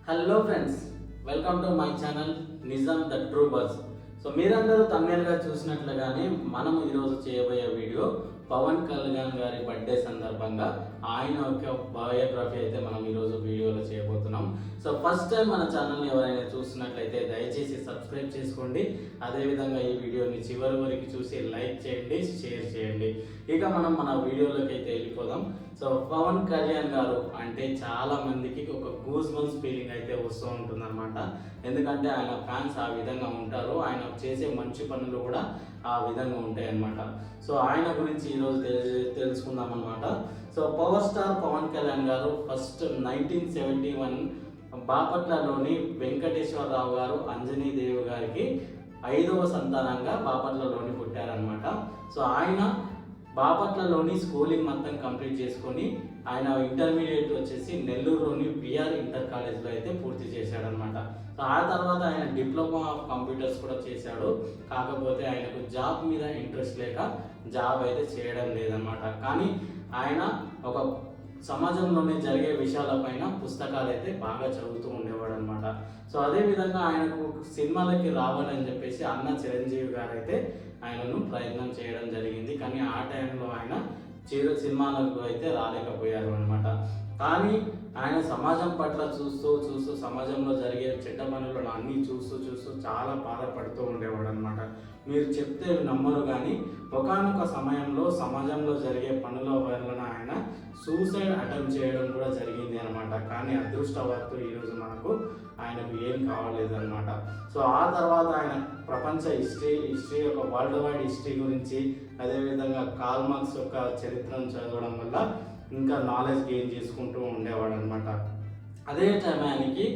Hello friends, welcome to my channel Nizam the true bus. So మీరందరూ తమిళగా చూసినట్లుగానే మనం ఈరోజు చేయబోయే వీడియో పవన్ కళ్యాణ్ గారి బర్త్డే సందర్భంగా ఆయన యొక్క బయోగ్రఫీ అయితే మనం ఈరోజు వీడియోలో చేయబోతున్నాం. సో ఫస్ట్ టైం మన ఛానల్ని ఎవరైనా చూస్తున్నట్లయితే దయచేసి సబ్స్క్రైబ్ చేసుకోండి. అదేవిధంగా ఈ వీడియోని చివరి వరకు చూసి లైక్ చేయండి, షేర్ చేయండి. ఇక మనం మన వీడియోలోకి అయితే వెళ్ళిపోదాం. సో పవన్ కళ్యాణ్ గారు అంటే చాలా మందికి ఒక గూస్ బంప్స్ ఫీలింగ్ అయితే వస్తూ ఉంటుందన్నమాట. ఎందుకంటే ఆయన ఫ్యాన్స్ ఆ విధంగా ఉంటారు, ఆయన చేసే మంచి పనులు కూడా ఆ విధంగా ఉంటాయి అన్నమాట. సో ఆయన గురించి ఈరోజు తెలుసుకుందాం అన్నమాట. So power star Pawan Kalyan గారు ఫస్ట్ 1971 బాపట్లలోని వెంకటేశ్వరరావు గారు అంజనీదేవి గారికి 5వ సంతానంగా బాపట్లలోని పుట్టారనమాట. సో ఆయన బాపట్లలోని స్కూలింగ్ మొత్తం కంప్లీట్ చేసుకొని ఆయన ఇంటర్మీడియట్ వచ్చేసి నెల్లూరులోని బిఆర్ ఇంటర్ కాలేజ్లో అయితే పూర్తి చేశాడనమాట. సో ఆ తర్వాత ఆయన డిప్లొమా ఆఫ్ కంప్యూటర్స్ కూడా చేశాడు. కాకపోతే ఆయనకు జాబ్ మీద ఇంట్రెస్ట్ లేక జాబ్ అయితే చేయడం లేదనమాట. కానీ ఆయన ఒక సమాజంలోనే జరిగే విషయాలపైన పుస్తకాలు అయితే బాగా చదువుతూ ఉండేవాడు అనమాట. సో అదేవిధంగా ఆయనకు సినిమాలకి రావాలని చెప్పేసి అన్న చిరంజీవి గారు అయితే ఆయనను ప్రయత్నం చేయడం జరిగింది. కానీ ఆ టైంలో ఆయన సినిమాలకు అయితే రాలేకపోయారు అనమాట. కానీ ఆయన సమాజం పట్ల చూస్తూ సమాజంలో జరిగే చెడ్డ పనులను అన్నీ చూస్తూ చాలా బాధపడుతూ ఉండేవాడు అనమాట. మీరు చెప్తే నమ్మరు, కానీ ఒకానొక సమయంలో సమాజంలో జరిగే పనుల వలన ఆయన సూసైడ్ అటెంప్ట్ చేయడం కూడా జరిగింది అనమాట. కానీ అదృష్టవత్తు ఈరోజు మనకు ఆయనకు ఏం కావలేదన్నమాట. సో ఆ తర్వాత ఆయన ప్రపంచ హిస్టరీ యొక్క వరల్డ్ వైడ్ హిస్టరీ గురించి, అదేవిధంగా కార్ల్ మార్క్స్ యొక్క చరిత్రను చదవడం వల్ల ఇంకా నాలెడ్జ్ గెయిన్ చేసుకుంటూ ఉండేవాడు అనమాట. అదే టైంకి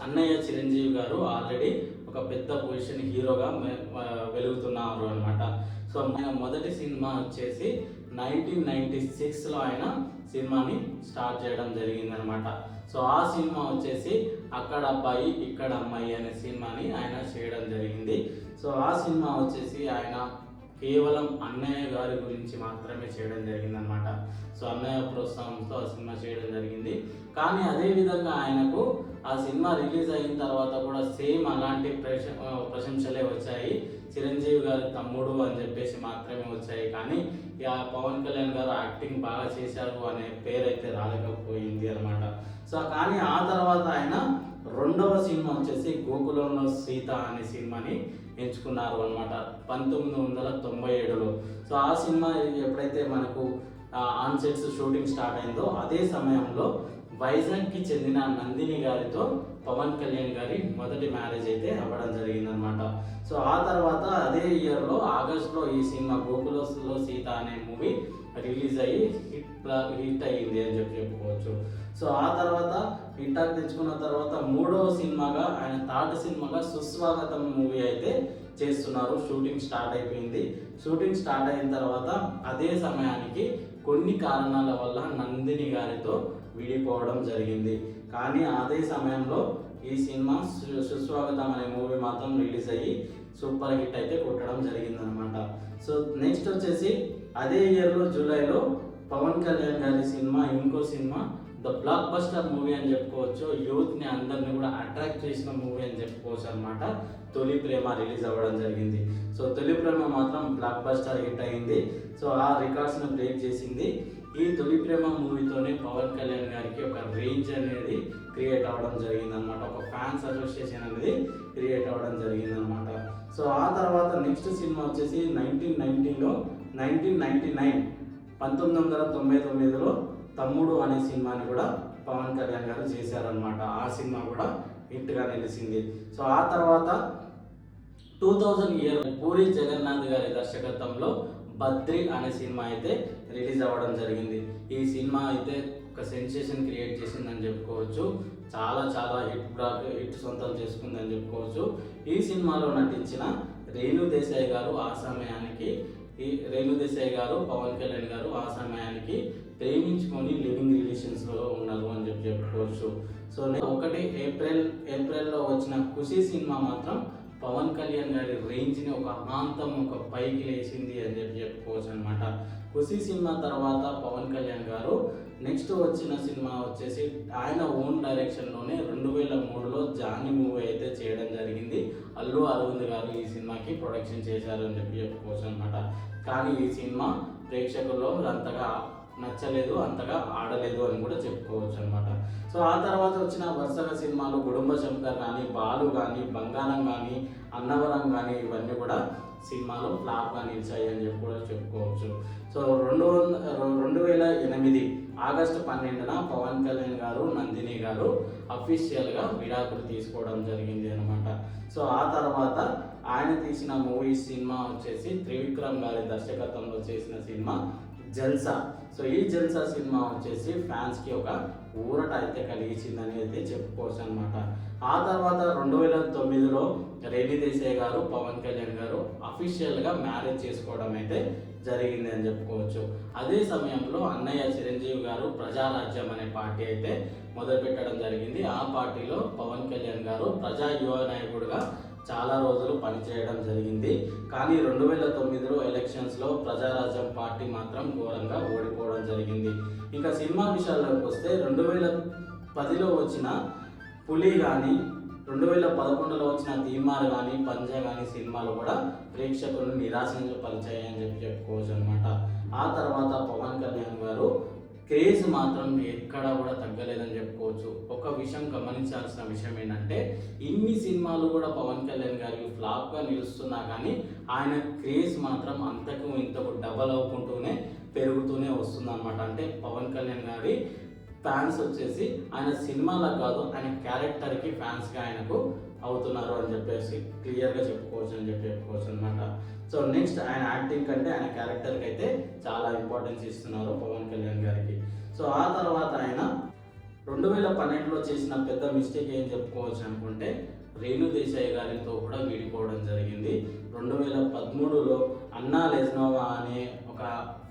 అన్నయ్య చిరంజీవి గారు ఆల్రెడీ ఒక పెద్ద పొజిషన్ హీరోగా వెలుగుతున్నారు అనమాట. సో ఆయన మొదటి సినిమా వచ్చేసి 1996లో ఆయన సినిమాని స్టార్ట్ చేయడం జరిగిందనమాట. సో ఆ సినిమా వచ్చేసి అక్కడ అబ్బాయి ఇక్కడ అమ్మాయి అనే సినిమాని ఆయన చేయడం జరిగింది. సో ఆ సినిమా వచ్చేసి ఆయన కేవలం అన్నయ్య గారి గురించి మాత్రమే చేయడం జరిగిందనమాట. సో అన్నయ్య ప్రోత్సాహంతో ఆ సినిమా చేయడం జరిగింది. కానీ అదేవిధంగా ఆయనకు ఆ సినిమా రిలీజ్ అయిన తర్వాత కూడా సేమ్ అలాంటి ప్రశంసలే వచ్చాయి. చిరంజీవి గారి తమ్ముడు అని చెప్పేసి మాత్రమే వచ్చాయి. కానీ ఆ పవన్ కళ్యాణ్ గారు యాక్టింగ్ బాగా చేశారు అనే పేరు అయితే రాలేకపోయింది అనమాట. సో కానీ ఆ తర్వాత ఆయన రెండవ సినిమా వచ్చేసి గోకులంలో సీత అనే సినిమాని ఎంచుకున్నారు అనమాట 1997లో. సో ఆ సినిమా ఎప్పుడైతే మనకు ఆన్ సెట్స్ షూటింగ్ స్టార్ట్ అయిందో అదే సమయంలో వైజాగ్కి చెందిన నందిని గారితో పవన్ కళ్యాణ్ గారి మొదటి మ్యారేజ్ అయితే అవ్వడం జరిగిందనమాట. సో ఆ తర్వాత అదే ఇయర్లో ఆగస్టులో ఈ సినిమా గోకులంలో సీత అనే మూవీ రిలీజ్ అయ్యి హిట్ అయ్యింది అని చెప్పుకోవచ్చు. సో ఆ తర్వాత హిట్ తెచ్చుకున్న తర్వాత మూడవ సినిమాగా ఆయన థర్డ్ సినిమాగా సుస్వాగతం మూవీ అయితే చేస్తున్నారు. షూటింగ్ స్టార్ట్ అయిపోయింది. షూటింగ్ స్టార్ట్ అయిన తర్వాత అదే సమయానికి కొన్ని కారణాల వల్ల నందిని గారితో విడిపోవడం జరిగింది. కానీ అదే సమయంలో ఈ సినిమా సుస్వాగతం అనే మూవీ మాత్రం రిలీజ్ అయ్యి సూపర్ హిట్ అయితే కొట్టడం జరిగిందనమాట. సో నెక్స్ట్ వచ్చేసి అదే ఇయర్లో జూలైలో పవన్ కళ్యాణ్ గారి సినిమా ఇంకో cinema the block buster movie అని చెప్పుకోవచ్చు. యూత్ని అందరినీ కూడా అట్రాక్ట్ చేసిన మూవీ అని చెప్పుకోవచ్చు అనమాట. తొలి ప్రేమ రిలీజ్ అవ్వడం జరిగింది. సో తొలి ప్రేమ మాత్రం బ్లాక్ బస్టర్ హిట్ అయింది. సో ఆ రికార్డ్స్ను బ్రేక్ చేసింది. ఈ తొలి ప్రేమ మూవీతోనే పవన్ కళ్యాణ్ గారికి ఒక రేంజ్ అనేది క్రియేట్ అవ్వడం జరిగిందనమాట. ఒక ఫ్యాన్స్ అసోసియేషన్ అనేది క్రియేట్ అవ్వడం జరిగిందనమాట. సో ఆ తర్వాత నెక్స్ట్ సినిమా వచ్చేసి 1999లో తమ్ముడు అనే సినిమాని కూడా పవన్ కళ్యాణ్ గారు చేశారనమాట. ఆ సినిమా కూడా హిట్గా నిలిచింది. సో ఆ తర్వాత 2000 ఇయర్ పూరి జగన్నాథ్ గారి దర్శకత్వంలో బద్రి అనే సినిమా అయితే రిలీజ్ అవ్వడం జరిగింది. ఈ సినిమా అయితే ఒక సెన్సేషన్ క్రియేట్ చేసిందని చెప్పుకోవచ్చు. చాలా హిట్ సొంతం చేసుకుందని చెప్పుకోవచ్చు. ఈ సినిమాలో నటించిన రేణు దేశాయ్ గారు పవన్ కళ్యాణ్ గారు ఆ సమయానికి ప్రేమించుకొని లివింగ్ రిలేషన్స్లో ఉన్నారు అని చెప్పుకోవచ్చు. సో 1 ఏప్రిల్లో వచ్చిన ఖుషీ సినిమా మాత్రం పవన్ కళ్యాణ్ గారి రేంజ్ని ఒక అమాంతం ఒక పైకి లేచింది అని చెప్పుకోవచ్చు అనమాట. ఖుషి సినిమా తర్వాత పవన్ కళ్యాణ్ గారు నెక్స్ట్ వచ్చిన సినిమా వచ్చేసి ఆయన ఓన్ డైరెక్షన్లోనే 2003లో జానీ మూవీ అయితే చేయడం జరిగింది. అల్లు అరవింద్ గారు ఈ సినిమాకి ప్రొడక్షన్ చేశారు అని చెప్పుకోవచ్చు అనమాట. కానీ ఈ సినిమా ప్రేక్షకుల్లో అంతగా నచ్చలేదు, అంతగా ఆడలేదు అని కూడా చెప్పుకోవచ్చు అనమాట. సో ఆ తర్వాత వచ్చిన వరుసగా సినిమాలు గుడుంబ శంకర్ కానీ, బాలు కానీ, బంగారం కానీ, అన్నవరం కానీ ఇవన్నీ కూడా సినిమాలు ఫ్లాప్గా నిలిచాయి అని కూడా చెప్పుకోవచ్చు. సో 2008 ఆగస్టు 12న పవన్ కళ్యాణ్ గారు, నందిని గారు అఫీషియల్గా విడాకులు తీసుకోవడం జరిగింది అనమాట. సో ఆ తర్వాత ఆయన తీసిన మూవీ సినిమా వచ్చేసి త్రివిక్రమ్ గారి దర్శకత్వంలో చేసిన సినిమా జల్సా. సో ఈ జల్సా సినిమా వచ్చేసి ఫ్యాన్స్కి ఒక ఊరట అయితే కలిగించిందని అయితే చెప్పుకోవచ్చు అనమాట. ఆ తర్వాత 2009లో రేణి దేశాయ్ గారు, పవన్ కళ్యాణ్ గారు అఫీషియల్గా మ్యారేజ్ చేసుకోవడం అయితే జరిగింది అని చెప్పుకోవచ్చు. అదే సమయంలో అన్నయ్య చిరంజీవి గారు ప్రజారాజ్యం అనే పార్టీ అయితే మొదలుపెట్టడం జరిగింది. ఆ పార్టీలో పవన్ కళ్యాణ్ గారు ప్రజా యువ నాయకుడిగా చాలా రోజులు పనిచేయడం జరిగింది. కానీ 2009లో ఎలక్షన్స్లో ప్రజారాజ్యం పార్టీ మాత్రం ఘోరంగా ఓడిపోవడం జరిగింది. ఇంకా సినిమా విషయాల్లోకి వస్తే 2010లో వచ్చిన పులి కానీ, 2011లో వచ్చిన తీన్మార్ కానీ, పంజా కానీ సినిమాలు కూడా ప్రేక్షకులను నిరాశపరిచాయని చెప్పుకోవచ్చు అనమాట. ఆ తర్వాత పవన్ కళ్యాణ్ గారు క్రేజ్ మాత్రం ఎక్కడా కూడా తగ్గలేదని చెప్పుకోవచ్చు. ఒక విషయం గమనించాల్సిన విషయం ఏంటంటే ఇన్ని సినిమాలు కూడా పవన్ కళ్యాణ్ గారికి ఫ్లాప్గా నిలుస్తున్నా కానీ ఆయన క్రేజ్ మాత్రం అంతకు ఇంతకు డబల్ అవ్వుకుంటూనే పెరుగుతూనే వస్తుంది అనమాట. అంటే పవన్ కళ్యాణ్ గారి ఫ్యాన్స్ వచ్చేసి ఆయన సినిమాలకు కాదు, ఆయన క్యారెక్టర్కి ఫ్యాన్స్గా ఆయనకు అవుతున్నారు అని చెప్పేసి క్లియర్గా చెప్పుకోవచ్చు అనమాట. సో నెక్స్ట్ ఆయన యాక్టింగ్ కంటే ఆయన క్యారెక్టర్కి అయితే చాలా ఇంపార్టెన్స్ ఇస్తున్నారు పవన్ కళ్యాణ్ గారికి. సో ఆ తర్వాత ఆయన 2012లో చేసిన పెద్ద మిస్టేక్ ఏం చెప్పుకోవచ్చు అనుకుంటే రేణు దేశాయ్ గారితో కూడా విడిపోవడం జరిగింది. 2013లో అన్నా లెజ్నోవా అనే ఒక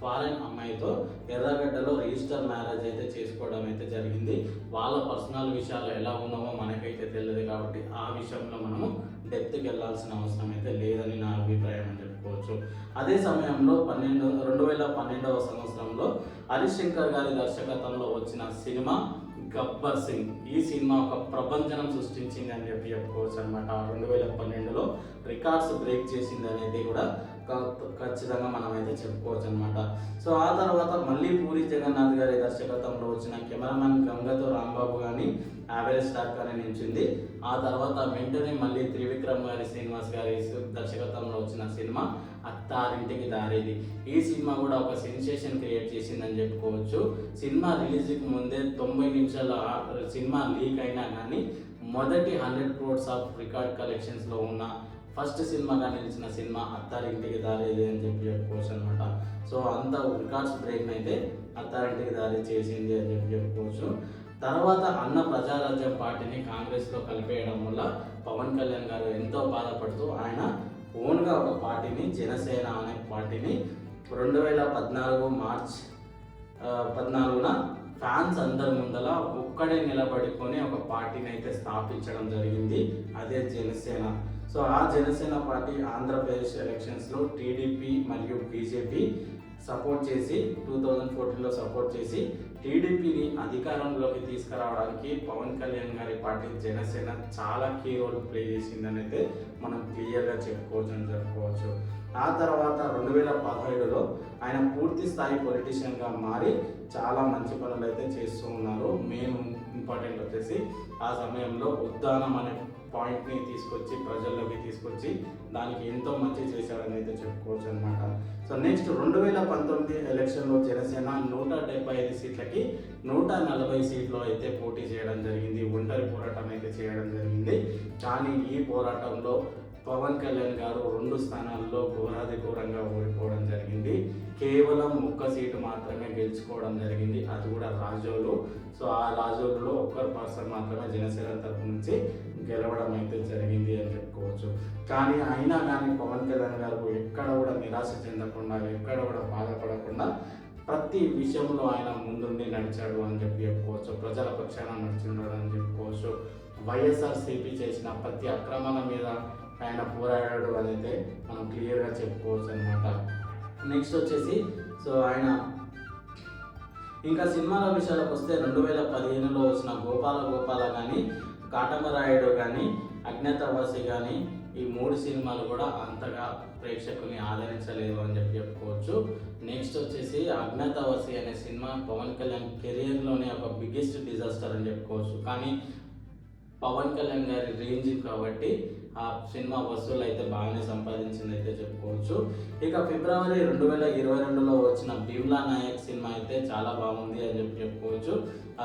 ఫారెన్ అమ్మాయితో ఎర్రగడ్డలో రిజిస్టర్ మ్యారేజ్ అయితే చేసుకోవడం అయితే జరిగింది. వాళ్ళ పర్సనల్ విషయాలు ఎలా ఉన్నావో మనకైతే తెలియదు కాబట్టి ఆ విషయంలో మనము డెప్త్కి వెళ్ళాల్సిన అవసరం అయితే లేదని నా అభిప్రాయం అని చెప్పుకోవచ్చు. అదే సమయంలో 2012వ సంవత్సరంలో హరీష్ శంకర్ గారి దర్శకత్వంలో వచ్చిన సినిమా గబ్బర్ సింగ్. ఈ సినిమా ఒక ప్రపంచం సృష్టించింది అని చెప్పుకోవచ్చు అనమాట. 2012లో రికార్డ్స్ బ్రేక్ చేసింది అనేది కూడా ఖచ్చితంగా మనం అయితే చెప్పుకోవచ్చు అనమాట. సో ఆ తర్వాత మళ్ళీ పూరి జగన్నాథ్ గారి దర్శకత్వంలో వచ్చిన కెమెరామెన్ గంగతో రాంబాబు కానీ, యావరేజ్ స్టార్ కానీ నిలిచింది. ఆ తర్వాత వెంటనే మళ్ళీ త్రివిక్రమ్ గారి, శ్రీనివాస్ గారి దర్శకత్వంలో వచ్చిన సినిమా అత్తారింటికి దారేది. ఈ సినిమా కూడా ఒక సెన్సేషన్ క్రియేట్ చేసిందని చెప్పుకోవచ్చు. సినిమా రిలీజ్కి ముందే 90 నిమిషాల సినిమా లీక్ అయినా కానీ మొదటి 100 crores ఆఫ్ రికార్డ్ కలెక్షన్స్లో ఉన్న ఫస్ట్ సినిమాగా నిలిచిన సినిమా అత్తారింటికి దారేది అని చెప్పుకోవచ్చు అనమాట. సో అంత రికార్డ్స్ బ్రేక్ అయితే అత్తారింటికి దారి చేసింది అని చెప్పుకోవచ్చు. తర్వాత అన్న ప్రజారాజ్యం పార్టీని కాంగ్రెస్లో కలిపేయడం వల్ల పవన్ కళ్యాణ్ గారు ఎంతో బాధపడుతూ ఆయన ఓన్గా ఒక పార్టీని, జనసేన అనే పార్టీని 2014 మార్చ్ 14న ఫ్యాన్స్ అందరి ముందల ఒక్కడే నిలబడుకొని ఒక పార్టీని అయితే స్థాపించడం జరిగింది. అదే జనసేన. సో ఆ జనసేన పార్టీ ఆంధ్రప్రదేశ్ ఎలక్షన్స్లో టీడీపీ మరియు బీజేపీ సపోర్ట్ చేసి 2014లో సపోర్ట్ చేసి టీడీపీని అధికారంలోకి తీసుకురావడానికి పవన్ కళ్యాణ్ గారి పార్టీ జనసేన చాలా కీ రోల్ ప్లే చేసిందని అయితే మనం క్లియర్గా చెప్పుకోవచ్చు. ఆ తర్వాత 2017లో ఆయన పూర్తి స్థాయి పొలిటీషియన్గా మారి చాలా మంచి పనులు అయితే చేస్తూ ఉన్నారు. మెయిన్ ఇంపార్టెంట్ వచ్చేసి ఆ సమయంలో ఉద్దానం అనే పాయింట్ని తీసుకొచ్చి ప్రజల్లోకి తీసుకొచ్చి దానికి ఎంతో మంచి చేశాడని అయితే చెప్పుకోవచ్చు అనమాట. సో నెక్స్ట్ 2019 ఎలక్షన్లో జనసేన 175 సీట్లకి 140 సీట్లు అయితే పోటీ చేయడం జరిగింది. ఒంటరి పోరాటం అయితే చేయడం జరిగింది. కానీ ఈ పోరాటంలో పవన్ కళ్యాణ్ గారు 2 స్థానాల్లో ఘోరాది ఘోరంగా ఓడిపోవడం జరిగింది. కేవలం 1 సీటు మాత్రమే గెలుచుకోవడం జరిగింది, అది కూడా రాజోలు. సో ఆ రాజోలులో 1 పర్సన్ మాత్రమే జనసేన తరఫు నుంచి గెలవడం అయితే జరిగింది అని చెప్పుకోవచ్చు. కానీ అయినా కానీ పవన్ కళ్యాణ్ గారు ఎక్కడ కూడా నిరాశ చెందకుండా, ఎక్కడ కూడా బాధపడకుండా ప్రతి విషయంలో ఆయన ముందుండి నడిచాడు అని చెప్పుకోవచ్చు. ప్రజల పక్షాన నడిచినాడు అని చెప్పుకోవచ్చు. వైఎస్ఆర్సీపీ చేసిన ప్రతి అక్రమాల మీద ఆయన పోరాడాడు అని అయితే మనం క్లియర్గా చెప్పుకోవచ్చు అనమాట. నెక్స్ట్ వచ్చేసి సో ఆయన ఇంకా సినిమాల విషయాలకు వస్తే 2015లో వచ్చిన గోపాల గోపాల కానీ, కాటమరాయుడు కానీ, అజ్ఞాతవాసి కానీ ఈ 3 సినిమాలు కూడా అంతగా ప్రేక్షకుల్ని ఆదరించలేదు అని చెప్పుకోవచ్చు. నెక్స్ట్ వచ్చేసి అజ్ఞాతవాసి అనే సినిమా పవన్ కళ్యాణ్ కెరియర్లోనే ఒక బిగ్గెస్ట్ డిజాస్టర్ అని చెప్పుకోవచ్చు. కానీ పవన్ కళ్యాణ్ గారి రేంజ్ కాబట్టి ఆ సినిమా వసూలు అయితే బాగానే సంపాదించింది అయితే చెప్పుకోవచ్చు. ఇక ఫిబ్రవరి 2022లో వచ్చిన భీమ్లా నాయక్ సినిమా అయితే చాలా బాగుంది అని చెప్పుకోవచ్చు.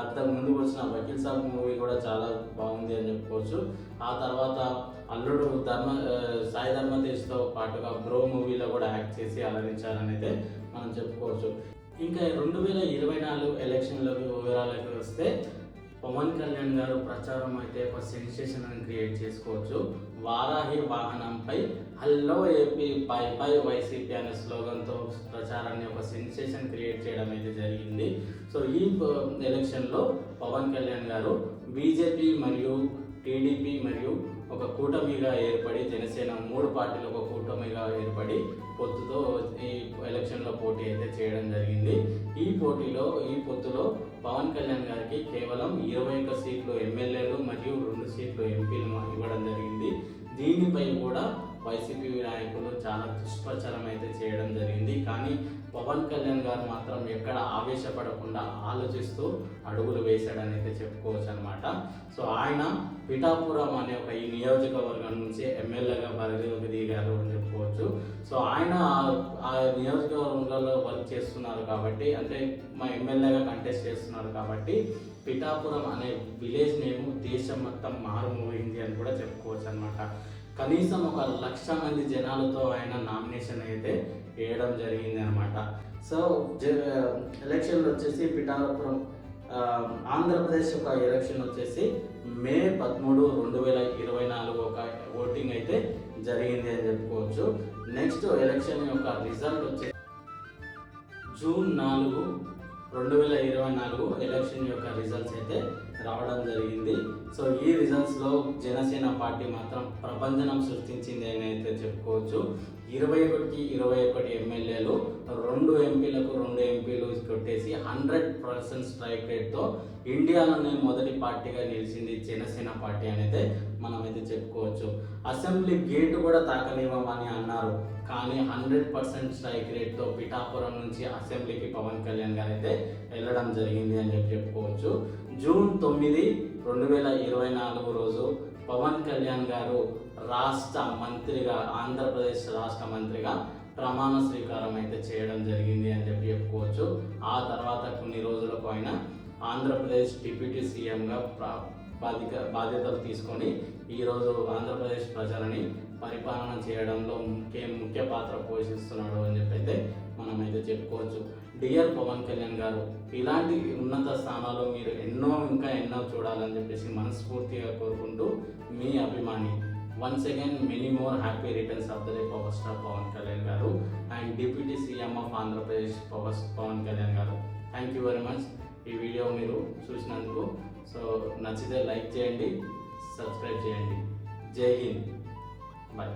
అంతకు ముందు వచ్చిన వకీల్ సాబ్ మూవీ కూడా చాలా బాగుంది అని చెప్పుకోవచ్చు. ఆ తర్వాత అల్లుడు సాయి ధర్మ తేజ్తో పాటుగా బ్రో మూవీలో కూడా యాక్ట్ చేసి అలరించారని అయితే మనం చెప్పుకోవచ్చు. ఇంకా 2024 ఎలక్షన్లోకి వివరాలకు వస్తే పవన్ కళ్యాణ్ గారు ప్రచారం అయితే ఒక సెన్సేషన్ అని క్రియేట్ చేసుకోవచ్చు. వారాహి వాహనంపై hello AP by by YCP అనే స్లోగన్తో ప్రచారాన్ని ఒక సెన్సేషన్ క్రియేట్ చేయడం అయితే జరిగింది. సో ఈ ఎలక్షన్లో పవన్ కళ్యాణ్ గారు బీజేపీ మరియు టీడీపీ మరియు ఒక కూటమిగా ఏర్పడి, జనసేన 3 పార్టీలు ఒక కూటమిగా ఏర్పడి పొత్తుతో ఈ ఎలక్షన్లో పోటీ అయితే చేయడం జరిగింది. ఈ పొత్తులో పవన్ కళ్యాణ్ గారికి కేవలం 21 సీట్లు ఎమ్మెల్యేలు మరియు 2 సీట్లు ఎంపీలు ఇవ్వడం జరిగింది. దీనిపై కూడా వైసీపీ నాయకులు చాలా దుష్ప్రచారం అయితే చేయడం జరిగింది. కానీ పవన్ కళ్యాణ్ గారు మాత్రం ఎక్కడ ఆవేశపడకుండా ఆలోచిస్తూ అడుగులు వేశాడని అయితే చెప్పుకోవచ్చు అనమాట. సో ఆయన పిఠాపురం అనే ఒక ఈ నియోజకవర్గం నుంచి ఎమ్మెల్యేగా బరిలోకి దిగారు అని చెప్పుకోవచ్చు. సో ఆయన ఆ నియోజకవర్గంలో వర్క్ చేస్తున్నారు కాబట్టి, అంటే మా ఎమ్మెల్యేగా కంటెస్ట్ చేస్తున్నారు కాబట్టి పిఠాపురం అనే విలేజ్ నేమ్ దేశం మొత్తం మారుమోగింది అని కూడా చెప్పుకోవచ్చు అనమాట. కనీసం 1,00,000 మంది జనాలతో ఆయన నామినేషన్ అయితే వేయడం జరిగింది అనమాట. సో ఎలక్షన్లు వచ్చేసి పిఠాపురం ఆంధ్రప్రదేశ్ యొక్క ఎలక్షన్ వచ్చేసి మే 13, 2024 ఒక ఓటింగ్ అయితే జరిగింది అని చెప్పుకోవచ్చు. నెక్స్ట్ ఎలక్షన్ యొక్క రిజల్ట్ వచ్చేసి జూన్ 4, 2024 ఎలక్షన్ యొక్క రిజల్ట్స్ అయితే రావడం జరిగింది. సో ఈ రిజల్ట్స్లో జనసేన పార్టీ మాత్రం ప్రభంజనం సృష్టించింది అని అయితే చెప్పుకోవచ్చు. 21కి 21 ఎమ్మెల్యేలు, 2 ఎంపీలకు 2 ఎంపీలు కొట్టేసి 100% స్ట్రైక్ రేట్తో ఇండియాలోనే మొదటి పార్టీగా నిలిచింది జనసేన పార్టీ అనేది మనమైతే చెప్పుకోవచ్చు. అసెంబ్లీ గేటు కూడా తాకనివ్వమని అన్నారు, కానీ 100% స్ట్రైక్ రేట్తో పిఠాపురం నుంచి అసెంబ్లీకి పవన్ కళ్యాణ్ గారు అయితే వెళ్ళడం జరిగింది అని చెప్పుకోవచ్చు. జూన్ 9, 2024 రోజు పవన్ కళ్యాణ్ గారు రాష్ట్ర మంత్రిగా, ఆంధ్రప్రదేశ్ రాష్ట్ర మంత్రిగా ప్రమాణ స్వీకారం అయితే చేయడం జరిగింది అని చెప్పుకోవచ్చు. ఆ తర్వాత కొన్ని రోజులకు ఆయన ఆంధ్రప్రదేశ్ డిప్యూటీ సీఎంగా బాధ్యతలు తీసుకొని ఈరోజు ఆంధ్రప్రదేశ్ ప్రజలని పరిపాలన చేయడంలో ముఖ్య పాత్ర పోషిస్తున్నాడు అని అయితే మనమైతే చెప్పుకోవచ్చు. డియర్ పవన్ కళ్యాణ్ గారు, ఇలాంటి ఉన్నత స్థానాలు మీరు ఇంకా ఎన్నో చూడాలని చెప్పేసి మనస్ఫూర్తిగా కోరుకుంటూ మీ అభిమాని. Once again many more happy returns of the day power star Pawan Kalyan garu and deputy CM of Andhra Pradesh Pawan Kalyan garu. Thank you very much ఈ వీడియో మీరు చూసినందుకు. సో నచ్చితే లైక్ చేయండి, సబ్స్క్రైబ్ చేయండి. జై హింద్, బాయ్.